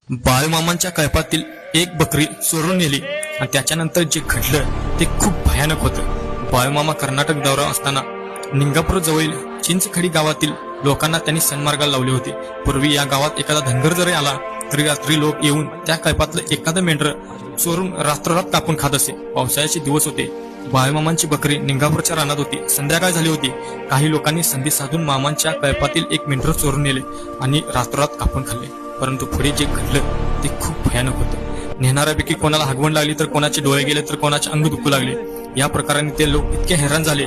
बाळमामांच्या कळपातील एक बकरी चोरून नेली आणि त्याच्यानंतर जे घडलं ते खूप भयानक होतं। बाळमामा कर्नाटक दौरा असताना निंगापूर जवळील चिंचखडी गावातील लोकांना त्यांनी सन्मार्गाला लावले होते। पूर्वी या गावात एखादा धनगर जरी आला तरी रात्री लोक येऊन त्या कळपातलं एखादं मेंढर चोरून रात्ररात कापून खात असे। पावसाळ्याचे दिवस होते। बाळमामांची बकरी निंगापूरच्या रानात होती। संध्याकाळ झाली होती। काही लोकांनी संधी साधून मामांच्या कळपातील एक मेंढर चोरून नेले आणि रात्ररात कापून खाल्ले। परंतु पुढे जे घडलं ते खूप भयानक होतं। नेणाऱ्यापैकी कोणाला हगवण लागली तर कोणाचे डोळे गेले तर कोणाचे अंग दुखू लागले। या प्रकाराने ते लोक इतके हैराण झाले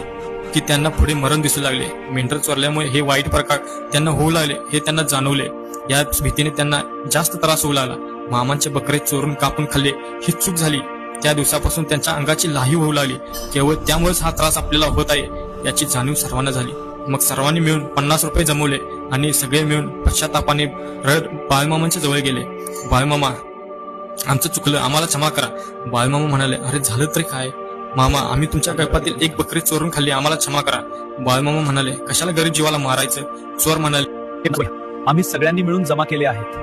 की त्यांना पुढे मरण दिसू लागले। मेंढर चोरल्यामुळे हे वाईट प्रकार त्यांना होऊ लागले हे त्यांना जाणवले। या भीतीने त्यांना जास्त त्रास होऊ लागला। मामांचे बकरे चोरून कापून खाल्ले ही चूक झाली। त्या दिवसापासून त्यांच्या अंगाची लाही होऊ लागली। केवळ त्यामुळेच हा त्रास आपल्याला होत आहे याची जाणीव सर्वांना झाली। मग सर्वांनी मिळून 50 रुपये जमवले आणि सगळे मिळून पश्चातापाने रडत बाळमामांच्या जवळ गेले। बाळमामा, आमचं चुकलं, आम्हाला क्षमा करा। बाळमामा म्हणाले, अरे झालं तरी काय मामा, आम्ही तुमच्या कळपातील एक बकरी चोरून खाल्ली, आम्हाला क्षमा करा। बाळमामा म्हणाले, कशाला गरीब जीवाला मारायचं। चोर म्हणाले, आम्ही सगळ्यांनी मिळून जमा केले आहेत।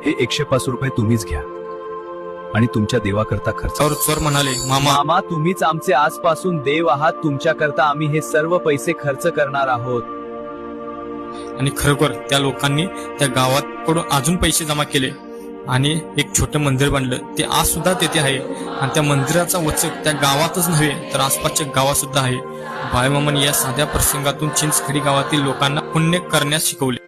हे 105 रुपये तुम्हीच घ्या आणि तुमच्या देवाकरता खर्च। चोर म्हणाले, मामा, तुम्हीच आमचे आजपासून देव आहात, तुमच्याकरता आम्ही हे सर्व पैसे खर्च करणार आहोत। आणि खरोखर त्या लोकांनी त्या गावाकडून अजून पैसे जमा केले आणि एक छोटं मंदिर बांधलं। ते आज सुद्धा तेथे आहे आणि त्या मंदिराचा वचक त्या गावातच नव्हे तर आसपासच्या गावात सुद्धा आहे। बाळमामांनी या साध्या प्रसंगातून चिंचखडी गावातील लोकांना पुण्य करण्यास शिकवले।